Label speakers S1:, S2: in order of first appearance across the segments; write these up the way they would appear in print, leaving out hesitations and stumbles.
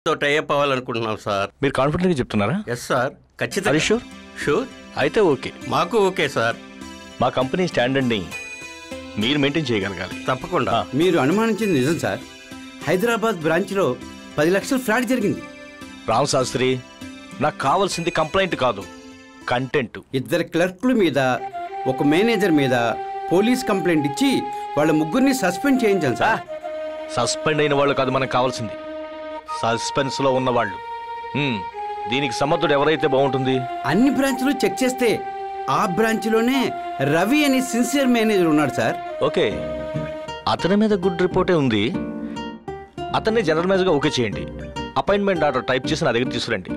S1: Tie up అవ్వాలనుకుంటున్నాం sir.
S2: మీరు కాన్ఫిడెంట్గా చెప్తున్నారా?
S1: ఎస్ సార్, ఖచ్చితంగా.
S2: షూర్?
S1: షూర్.
S2: అయితే ఓకే.
S1: మాకు ఓకే సార్.
S2: మా కంపెనీ స్టాండర్డ్ని మీరు మెయింటైన్ చేయగలగాలి.
S1: తప్పకుండా.
S3: మీరు అనుమానించింది నిజం సార్. హైదరాబాద్ బ్రాంచ్లో 10 లక్షల ఫ్రాడ్ జరిగింది.
S2: రామ్ శాస్త్రి, నాకు కావాల్సింది కంప్లైంట్ కాదు, కంటెంట్.
S3: 2 క్లర్క్ల మీద, ఒక మేనేజర్ మీద పోలీస్ కంప్లైంట్ ఇచ్చి వాళ్ళ ముగ్గురిని సస్పెండ్ చేయించాను సార్.
S2: సస్పెండ్ అయిన వాళ్ళు కాదు మనకు కావాల్సింది, సస్పెన్స్లో ఉన్నవాళ్ళు. దీనికి సమర్థుడు ఎవరైతే బాగుంటుంది?
S3: అన్ని బ్రాంచ్లు చెక్ చేస్తే ఆ బ్రాంచ్లోనే రవి అని సిన్సియర్ మేనేజర్ ఉన్నాడు సార్.
S2: ఓకే, అతని మీద గుడ్ రిపోర్టే ఉంది. అతన్ని జనరల్ మేనేజర్గా ఓకే చేయండి. అపాయింట్మెంట్ ఆర్డర్ టైప్ చేసి నా దగ్గర తీసుకురండి,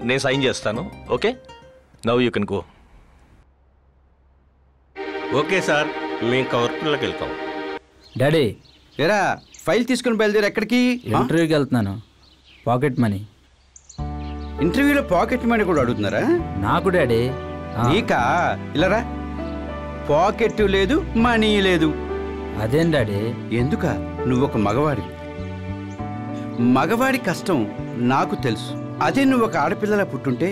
S2: నేను సైన్ చేస్తాను. Okay, now you can go.
S1: Okay sir, మేము కవర్పుల్లోకి వెళ్తాం.
S4: డాడీ,
S3: ఎరా ఫైల్ తీసుకుని బయలుదేరి ఎక్కడికి?
S4: ఇంటర్వ్యూకి వెళ్తున్నాను. Pocket money.
S3: ఇంటర్వ్యూలో పాకెట్ మనీ కూడా అడుగుతున్నారా?
S4: నాకు డాడీ.
S3: నీకా? ఇలారా, పాకెట్ లేదు, మనీ లేదు.
S4: అదేం డాడీ?
S3: ఎందుక? నువ్వు ఒక మగవాడి. మగవాడి కష్టం నాకు తెలుసు. అదే నువ్వు ఒక ఆడపిల్లలా పుట్టుంటే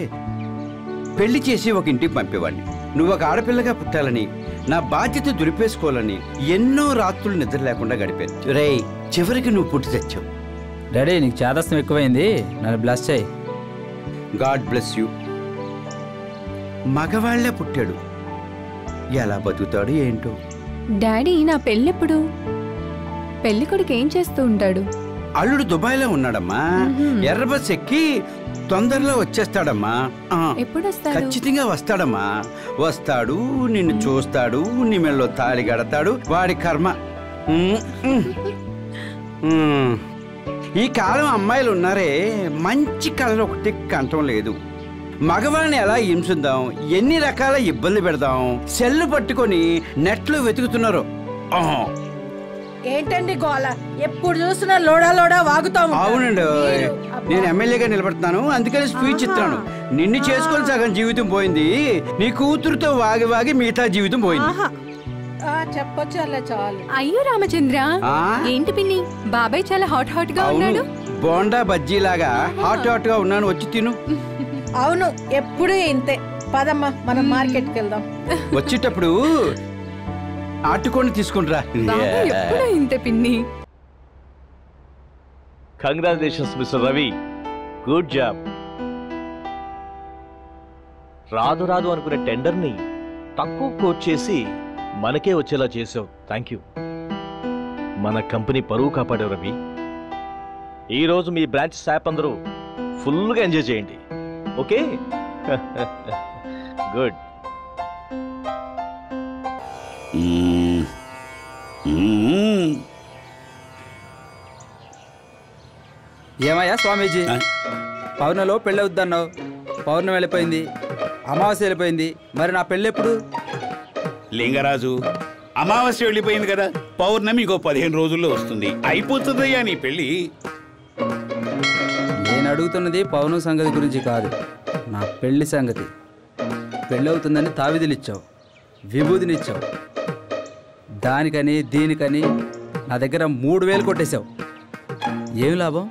S3: పెళ్లి చేసి ఒక ఇంటికి పంపేవాడిని. నువ్వు ఒక ఆడపిల్లగా పుట్టాలని, నా బాధ్యత దురిపేసుకోవాలని ఎన్నో రాత్రులు నిద్ర లేకుండా గడిపాను. రే, చివరికి నువ్వు పుట్టి తెచ్చావు.
S4: డాడీ, నీకు చేదస్తం ఎక్కువైంది, నన్ను బ్లెస్ చేయి.
S3: God bless you. మగవాళ్లే పుట్టాడు, ఎలా బతుకుతాడు ఏంటో.
S5: డాడీ, నా పెళ్ళెప్పుడు? పెళ్లి కొడుకు ఏం చేస్తూ ఉంటాడు?
S3: అల్లుడు దుబాయ్లో ఉన్నాడమ్మా. ఎర్ర బస్ ఎక్కి తొందరలో వచ్చేస్తాడమ్మా. ఖచ్చితంగా వస్తాడమ్మా. వస్తాడు, నిన్ను చూస్తాడు, నీ మెళ్ళలో తాళి గడతాడు. వాడి కర్మ. ఈ కాలం అమ్మాయిలు ఉన్నారే, మంచి కళలు ఒకటి కంటం లేదు. మగవాళ్ళని ఎలా హింసుద్దాం, ఎన్ని రకాల ఇబ్బంది పెడదాం, సెల్లు పట్టుకొని నెట్లో వెతుకుతున్నారు.
S6: ఏంటండి గోల? ఎప్పుడు చూసినా లోడా లోడా వాగుతాము.
S3: అవునండి, నేను ఎమ్మెల్యేగా నిలబడుతున్నాను, అందుకని స్పీచ్ ఇస్తున్నాను. నిన్ను చేసుకొని సగం జీవితం పోయింది, నీ కూతురుతో వాగి వాగి మిగతా జీవితం పోయింది.
S6: చెప్పొచ్చు అలా చాలు.
S5: అయ్యో రామచంద్ర, ఏంటి పిన్ని, బాబాయ్ చాలా హాట్ హాట్ గా ఉన్నాడు.
S3: బోండా బజ్జీ లాగా హాట్ హాట్ గా ఉన్నాను, వచ్చి తిను.
S6: అవును, ఎప్పుడు ఇంతే. పదమ్మా, మనం మార్కెట్కి వెళ్దాం.
S3: వచ్చేటప్పుడు ఆటుకొని తీసుకుంటరా.
S5: ఎప్పుడు ఇంతే పిన్ని.
S2: Congratulations mister Ravi, good job. రాదు రాదు అనుకునే టెండర్ని తక్కువ కోట్ చేసి మనకే వచ్చేలా చేసావు. Thank you. మన కంపెనీ పరువు కాపాడావు రవి. ఈరోజు మీ బ్రాంచ్ స్టాఫ్ అందరూ ఫుల్గా ఎంజాయ్ చేయండి. Okay, good.
S4: ఏమయ్యా స్వామీజీ, పౌర్ణమిలో పెళ్ళి అవుద్దన్నావు. పౌర్ణమి వెళ్ళిపోయింది, అమావాస్య వెళ్ళిపోయింది, మరి నా పెళ్ళి ఎప్పుడు?
S7: లింగరాజు, అమావాస్య వెళ్ళిపోయింది కదా, పౌర్ణమి ఇంకో 15 రోజుల్లో వస్తుంది, అయిపోతుందయ్యా నీ పెళ్ళి.
S4: నేను అడుగుతున్నది పౌర్ణమి సంగతి గురించి కాదు, నా పెళ్లి సంగతి. పెళ్ళి అవుతుందని తావిధులిచ్చావు, విభూతినిచ్చావు. దానికని దీనికని నా దగ్గర 3000 కొట్టేశావు. ఏం లాభం?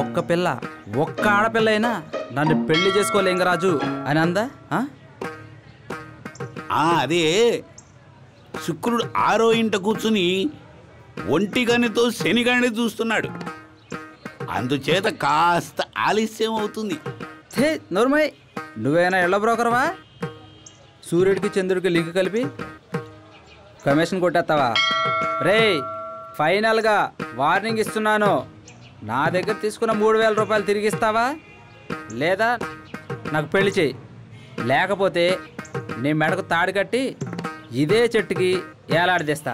S4: ఒక్క పిల్ల, ఒక్క ఆడపిల్ల అయినా నన్ను పెళ్లి చేసుకో లింగరాజు అని అందా?
S7: అదే శుక్రుడు 6వ ఇంట కూర్చుని ఒంటిగనితో శనిగాని చూస్తున్నాడు, అందుచేత కాస్త ఆలస్యం అవుతుంది.
S4: నోర్మయ్, నువ్వేనా ఎళ్ళ బ్రోకర్వా? సూర్యుడికి చంద్రుడికి లింక్ కలిపి కమిషన్ కొట్టేస్తావా? రే, ఫైనల్గా వార్నింగ్ ఇస్తున్నాను, నా దగ్గర తీసుకున్న 3000 రూపాయలు తిరిగిస్తావా, లేదా నాకు పెళ్లి చేయి. లేకపోతే నీ మెడకు తాడు కట్టి ఇదే చెట్టుకి ఏలాడదీస్తా.